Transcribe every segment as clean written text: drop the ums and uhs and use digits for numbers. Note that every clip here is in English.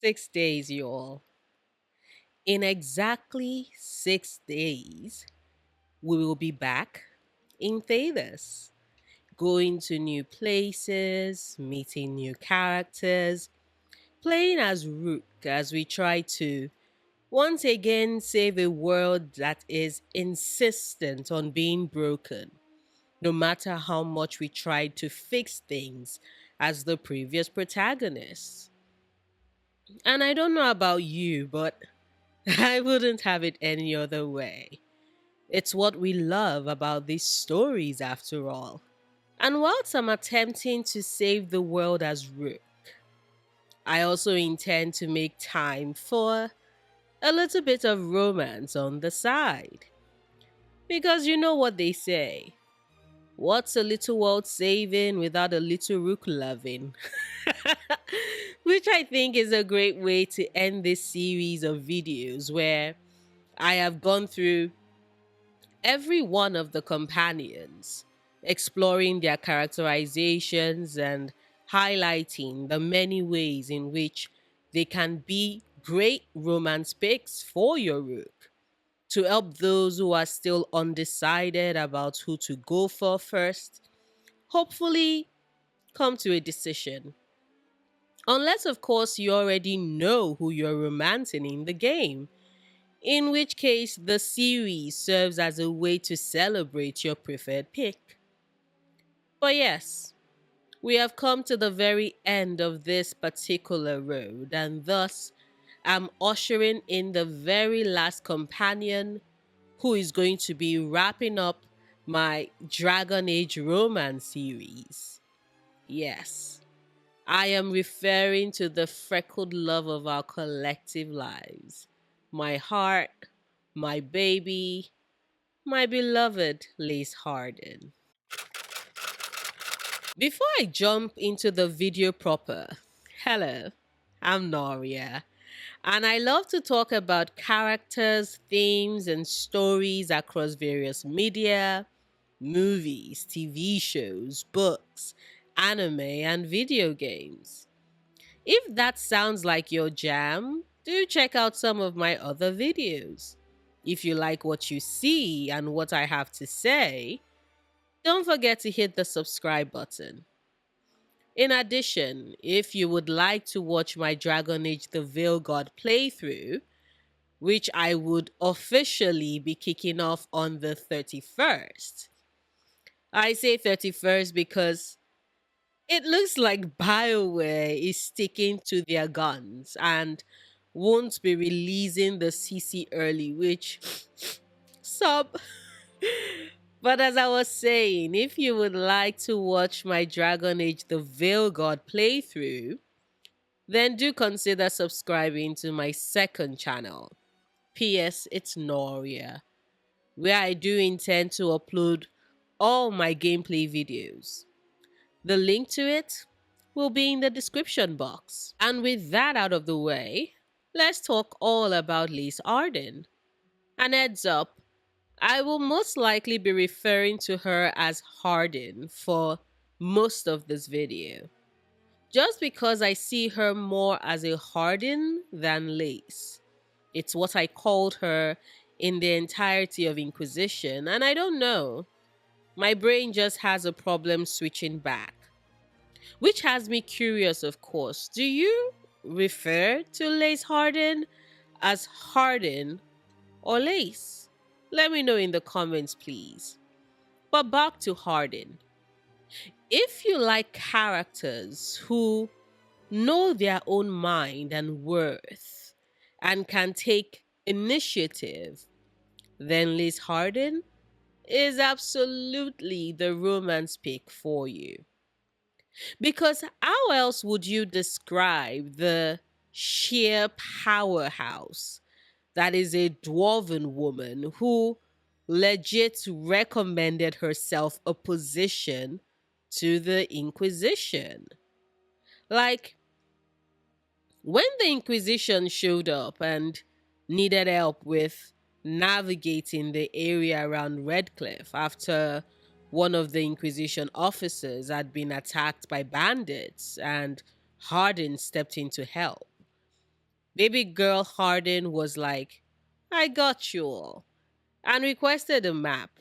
6 days, you all. In exactly 6 days, we will be back in Thedas, going to new places, meeting new characters, playing as Rook as we try to once again save a world that is insistent on being broken, no matter how much we try to fix things as the previous protagonists. And I don't know about you, but I wouldn't have it any other way. It's what we love about these stories, after all. And whilst I'm attempting to save the world as Rook, I also intend to make time for a little bit of romance on the side. Because you know what they say, what's a little world saving without a little Rook loving? Which I think is a great way to end this series of videos where I have gone through every one of the companions, exploring their characterizations and highlighting the many ways in which they can be great romance picks for your Rook to help those who are still undecided about who to go for first, hopefully come to a decision. Unless, of course, you already know who you're romancing in the game, in which case the series serves as a way to celebrate your preferred pick. But yes, we have come to the very end of this particular road, and thus I'm ushering in the very last companion who is going to be wrapping up my Dragon Age romance series. Yes, I am referring to the freckled love of our collective lives. My heart, my baby, my beloved Lace Harden. Before I jump into the video proper, hello, I'm Noria, and I love to talk about characters, themes, and stories across various media, movies, TV shows, books, anime, and video games. If that sounds like your jam, do check out some of my other videos. If you like what you see and what I have to say, don't forget to hit the subscribe button. In addition, if you would like to watch my Dragon Age the Veilguard playthrough, which I would officially be kicking off on the 31st. I say 31st because it looks like BioWare is sticking to their guns and won't be releasing the CC early, which sub. But as I was saying, if you would like to watch my Dragon Age the Veilguard playthrough, then do consider subscribing to my second channel. P.S. It's Noria, where I do intend to upload all my gameplay videos. The link to it will be in the description box. And with that out of the way, let's talk all about Lise Arden. And heads up, I will most likely be referring to her as Harden for most of this video. Just because I see her more as a Harden than Lace. It's what I called her in the entirety of Inquisition, and I don't know. My brain just has a problem switching back. Which has me curious, of course. Do you refer to Lace Harden as Harden or Lace? Let me know in the comments, please. But back to Harden. If you like characters who know their own mind and worth and can take initiative, then Liz Harden is absolutely the romance pick for you. Because how else would you describe the sheer powerhouse that is a dwarven woman who legit recommended herself a position to the Inquisition? Like, when the Inquisition showed up and needed help with navigating the area around Redcliffe after one of the Inquisition officers had been attacked by bandits and Hardin stepped in to help, Baby girl Hardin was like, I got you all, and requested a map,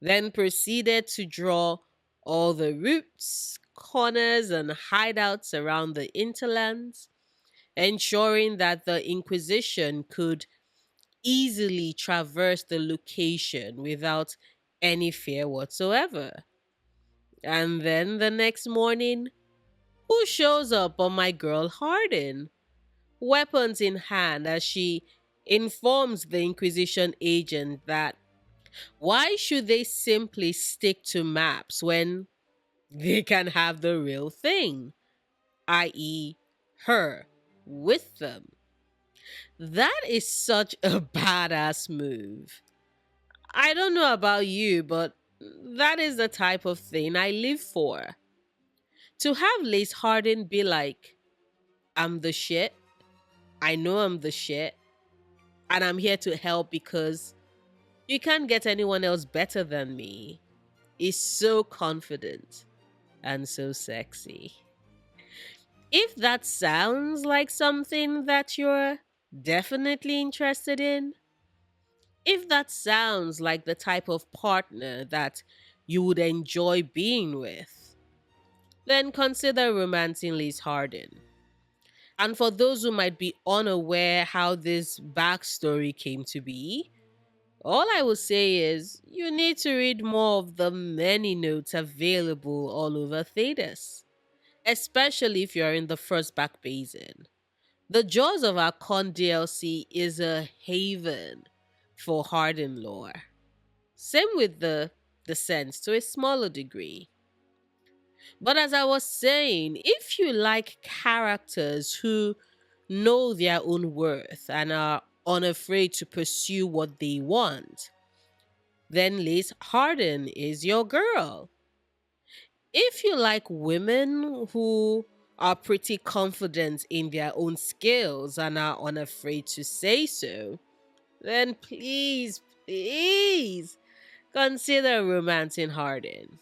then proceeded to draw all the routes, corners, and hideouts around the interlands, ensuring that the Inquisition could easily traverse the location without any fear whatsoever. And then the next morning, who shows up on my girl Hardin? Weapons in hand, as she informs the Inquisition agent that why should they simply stick to maps when they can have the real thing, i.e., her, with them? That is such a badass move. I don't know about you, but that is the type of thing I live for. To have Lace Hardin be like, I'm the shit, I know I'm the shit, and I'm here to help because you can't get anyone else better than me, is so confident and so sexy. If that sounds like something that you're definitely interested in, if that sounds like the type of partner that you would enjoy being with, then consider romancing Liz Hardin. And for those who might be unaware how this backstory came to be, all I will say is you need to read more of the many notes available all over Thedas, especially if you're in the first back basin. The Jaws of Archon DLC is a haven for hardened lore. Same with the Descent to a smaller degree. But as I was saying, if you like characters who know their own worth and are unafraid to pursue what they want, then Liz Harden is your girl. If you like women who are pretty confident in their own skills and are unafraid to say so, then please consider romancing Harden.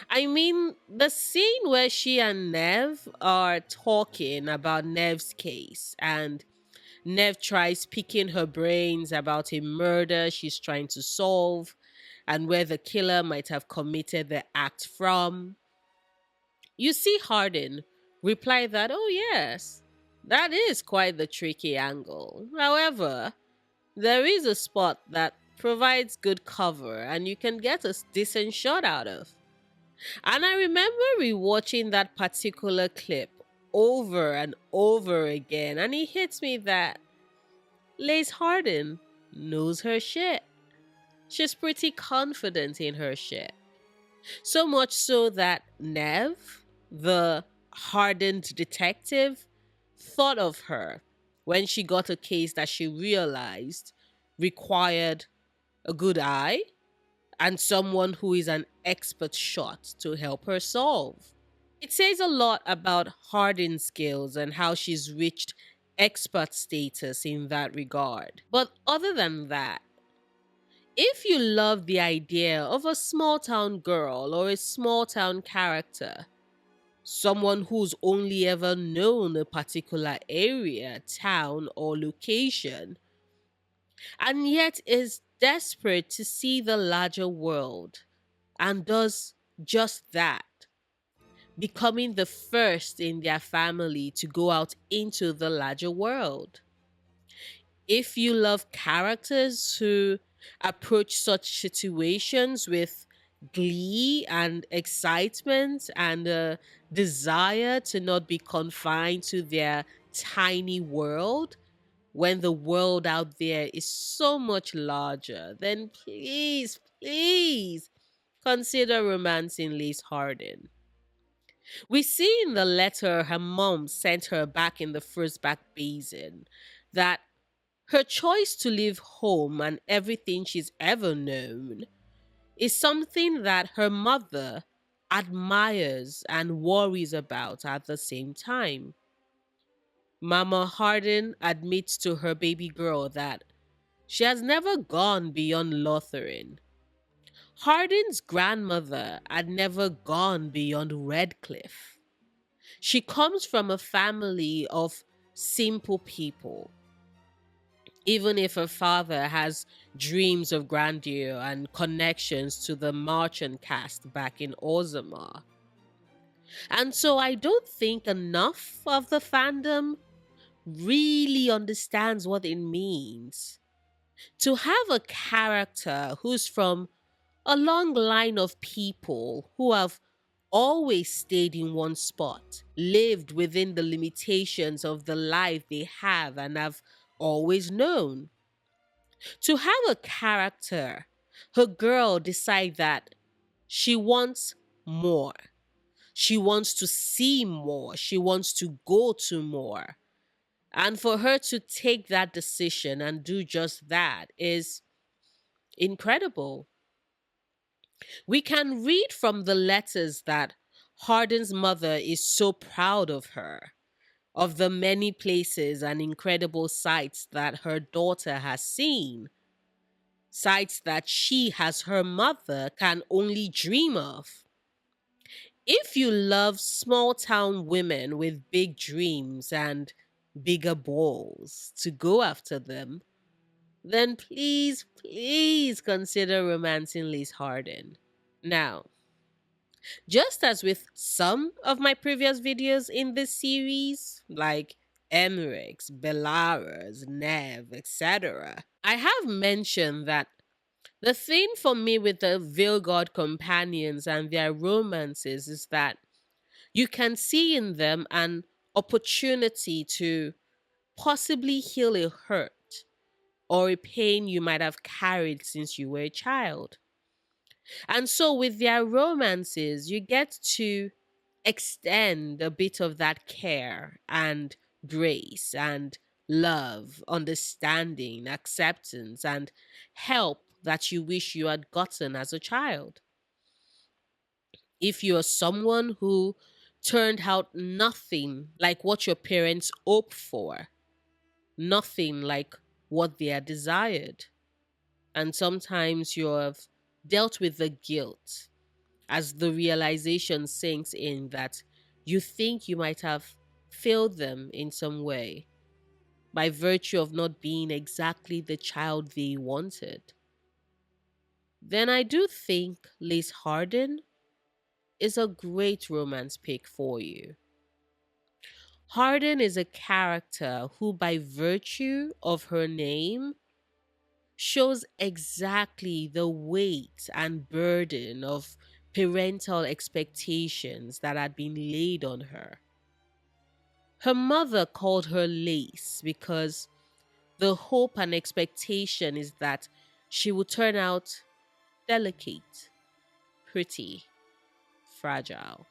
I mean, the scene where she and Nev are talking about Nev's case, and Nev tries picking her brains about a murder she's trying to solve and where the killer might have committed the act from. You see Hardin reply that, oh, yes, that is quite the tricky angle. However, there is a spot that provides good cover and you can get a decent shot out of. And I remember rewatching that particular clip over and over again, and it hits me that Lace Hardin knows her shit. She's pretty confident in her shit. So much so that Nev, the hardened detective, thought of her when she got a case that she realized required a good eye and someone who is an expert shot to help her solve. It says a lot about Hardin's skills and how she's reached expert status in that regard. But other than that, if you love the idea of a small town girl or a small town character, someone who's only ever known a particular area, town, or location, and yet is desperate to see the larger world and does just that, becoming the first in their family to go out into the larger world. If you love characters who approach such situations with glee and excitement and a desire to not be confined to their tiny world when the world out there is so much larger, then please consider romancing Liz Hardin. We see in the letter her mom sent her back in the first back basin that her choice to leave home and everything she's ever known is something that her mother admires and worries about at the same time. Mama Hardin admits to her baby girl that she has never gone beyond Lothering. Hardin's grandmother had never gone beyond Redcliffe. She comes from a family of simple people. Even if her father has dreams of grandeur and connections to the merchant caste back in Ozama. And so I don't think enough of the fandom really understands what it means to have a character who's from a long line of people who have always stayed in one spot, lived within the limitations of the life they have and have always known. To have a character, her girl decide that she wants more. She wants to see more. She wants to go to more. And for her to take that decision and do just that is incredible. We can read from the letters that Hardin's mother is so proud of her, of the many places and incredible sights that her daughter has seen, sights that she, as her mother, can only dream of. If you love small town women with big dreams and bigger balls to go after them, then please, please consider romancing Liz Hardin. Now, just as with some of my previous videos in this series, like Emmerich's, Belara's, Nev, etc., I have mentioned that the thing for me with the Veilguard companions and their romances is that you can see in them an opportunity to possibly heal a hurt or a pain you might have carried since you were a child. And so, with their romances, you get to extend a bit of that care and grace and love, understanding, acceptance, and help that you wish you had gotten as a child. If you're someone who turned out nothing like what your parents hoped for, nothing like what they had desired, and sometimes you have dealt with the guilt as the realization sinks in that you think you might have failed them in some way by virtue of not being exactly the child they wanted, then I do think Liz Hardin is a great romance pick for you. Hardin is a character who, by virtue of her name, shows exactly the weight and burden of parental expectations that had been laid on her. Her mother called her Lace because the hope and expectation is that she would turn out delicate, pretty, fragile.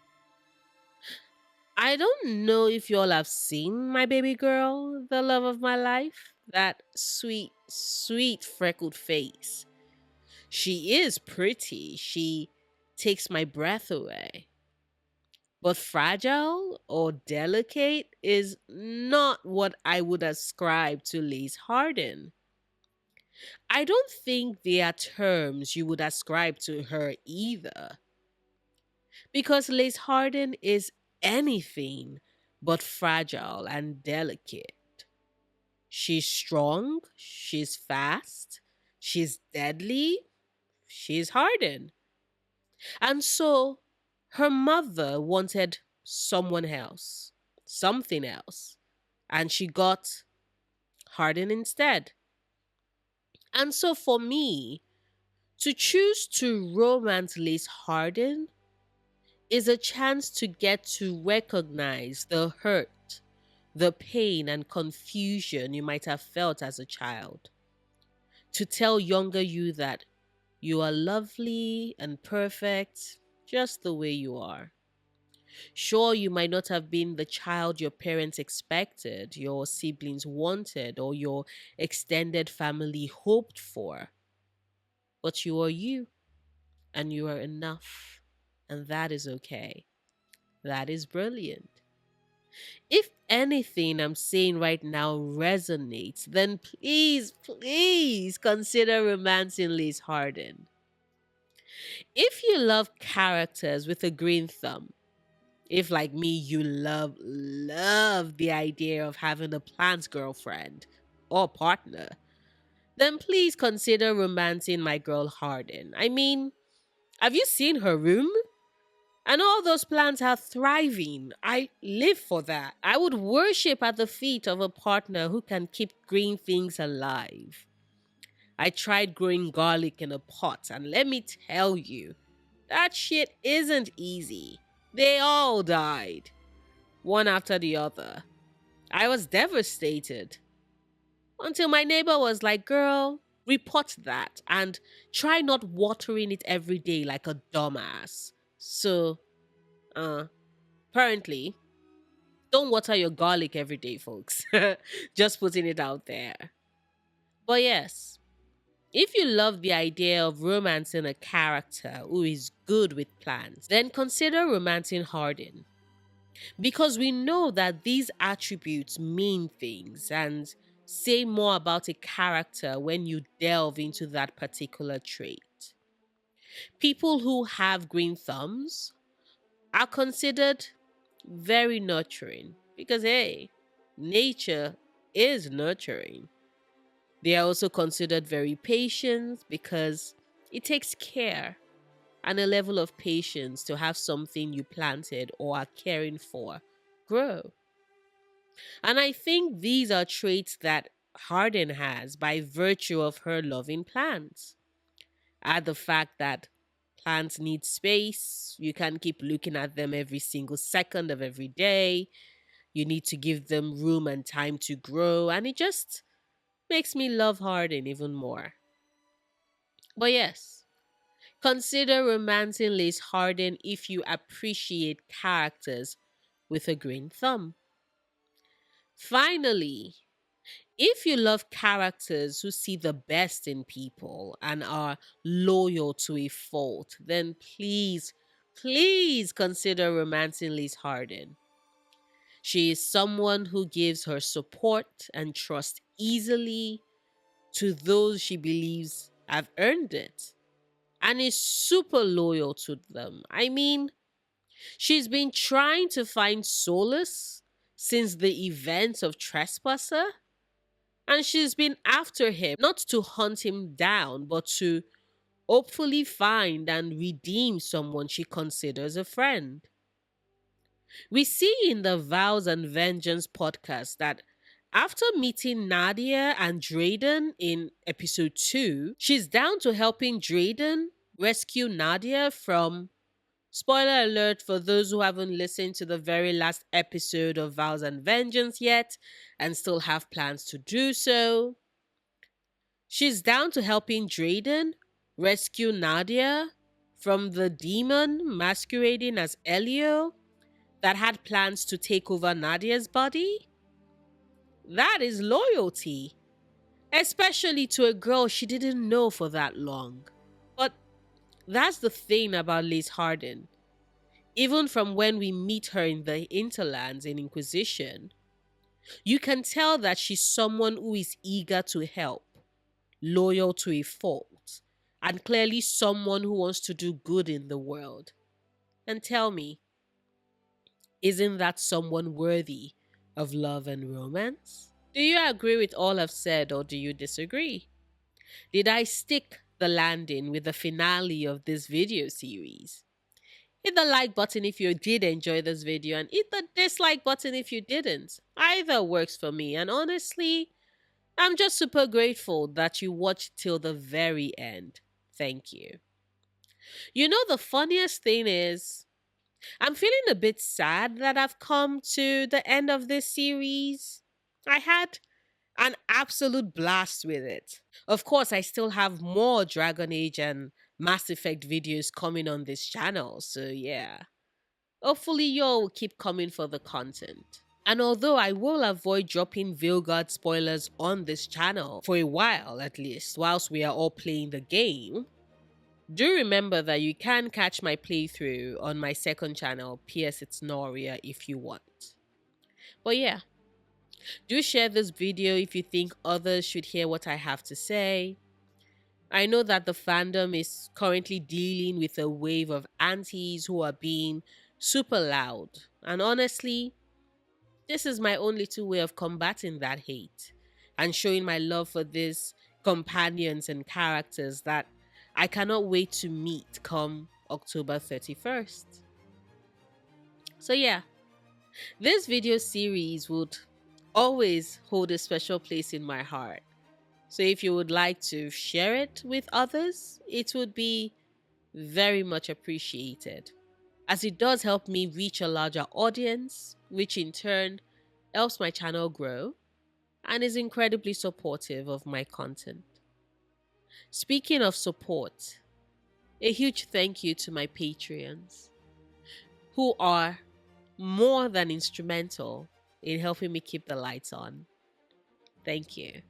I don't know if you all have seen my baby girl, the love of my life. That sweet, sweet freckled face. She is pretty. She takes my breath away. But fragile or delicate is not what I would ascribe to Liz Hardin. I don't think they are terms you would ascribe to her either. Because Liz Hardin is anything but fragile and delicate. She's strong, she's fast, she's deadly, she's Hardin. And so her mother wanted someone else, something else, and she got Hardin instead. And so for me, to choose to romance Liz Hardin is a chance to get to recognize the hurt, the pain, and confusion you might have felt as a child. To tell younger you that you are lovely and perfect just the way you are. Sure, you might not have been the child your parents expected, your siblings wanted, or your extended family hoped for, but you are you, and you are enough, and that is okay. That is brilliant. If anything I'm saying right now resonates, then please, please consider romancing Liz Hardin. If you love characters with a green thumb, If, like me, you love the idea of having a plant girlfriend or partner, then please consider romancing my girl Harden. I mean, have you seen her room? And all those plants are thriving. I live for that. I would worship at the feet of a partner who can keep green things alive. I tried growing garlic in a pot, and let me tell you, that shit isn't easy. They all died, one after the other. I was devastated until my neighbor was like, "Girl, report that and try not watering it every day like a dumbass." So, uh, apparently, don't water your garlic every day, folks. Just putting it out there. But yes, if you love the idea of romancing a character who is good with plants, then consider romancing Hardin. Because we know that these attributes mean things and say more about a character when you delve into that particular trait. People who have green thumbs are considered very nurturing because, hey, nature is nurturing. They are also considered very patient because it takes care and a level of patience to have something you planted or are caring for grow. And I think these are traits that Harden has by virtue of her loving plants. Add the fact that plants need space, you can't keep looking at them every single second of every day. You need to give them room and time to grow, and it just makes me love Harden even more. But yes, consider romancing Lace Harden if you appreciate characters with a green thumb. Finally, if you love characters who see the best in people and are loyal to a fault, then please consider romancing Liz Harden. She is someone who gives her support and trust easily to those she believes have earned it and is super loyal to them. I mean, she's been trying to find solace since the events of Trespasser, and she's been after him not to hunt him down, but to hopefully find and redeem someone she considers a friend. We see in the Vows and Vengeance podcast that after meeting Nadia and Drayden in episode 2, she's down to helping Drayden rescue Nadia from, spoiler alert for those who haven't listened to the very last episode of Vows and Vengeance yet and still have plans to do so. She's down to helping Drayden rescue Nadia from the demon masquerading as Elio that had plans to take over Nadia's body. That is loyalty, especially to a girl she didn't know for that long. But that's the thing about Liz Harden. Even from when we meet her in the Interlands in Inquisition, you can tell that she's someone who is eager to help, loyal to a fault, and clearly someone who wants to do good in the world. And tell me, isn't that someone worthy of love and romance? Do you agree with all I've said or do you disagree? Did I stick the landing with the finale of this video series? Hit the like button if you did enjoy this video and hit the dislike button if you didn't. Either works for me, and honestly, I'm just super grateful that you watched till the very end. Thank you. You know, the funniest thing is, I'm feeling a bit sad that I've come to the end of this series. I had an absolute blast with it. Of course, I still have more Dragon Age and Mass Effect videos coming on this channel, so yeah. Hopefully, y'all will keep coming for the content. And although I will avoid dropping Veilguard spoilers on this channel, for a while at least, whilst we are all playing the game, do remember that you can catch my playthrough on my second channel, PS It's Noria, if you want. But yeah, do share this video if you think others should hear what I have to say. I know that the fandom is currently dealing with a wave of antis who are being super loud. And honestly, this is my only two way of combating that hate and showing my love for these companions and characters that I cannot wait to meet come October 31st. So yeah, this video series would always hold a special place in my heart. So if you would like to share it with others, it would be very much appreciated, as it does help me reach a larger audience, which in turn helps my channel grow and is incredibly supportive of my content. Speaking of support, a huge thank you to my Patreons, who are more than instrumental in helping me keep the lights on. Thank you.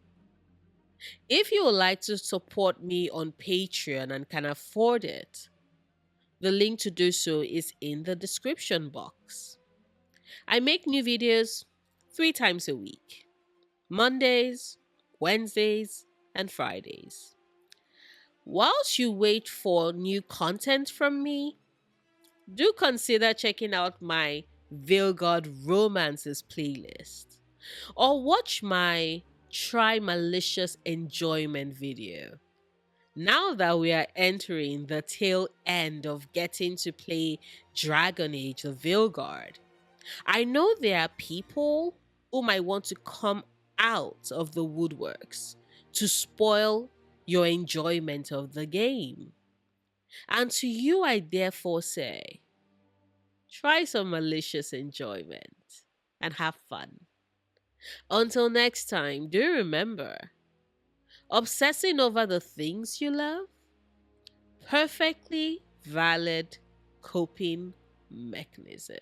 If you would like to support me on Patreon and can afford it, the link to do so is in the description box. I make new videos 3 times a week: Mondays, Wednesdays, and Fridays. Whilst you wait for new content from me, do consider checking out my Veilguard Romances playlist or watch my Try Malicious Enjoyment video. Now that we are entering the tail end of getting to play Dragon Age the Veilguard, I know there are people who might want to come out of the woodworks to spoil your enjoyment of the game. And to you, I therefore say, try some malicious enjoyment and have fun. Until next time, do remember, obsessing over the things you love, perfectly valid coping mechanism.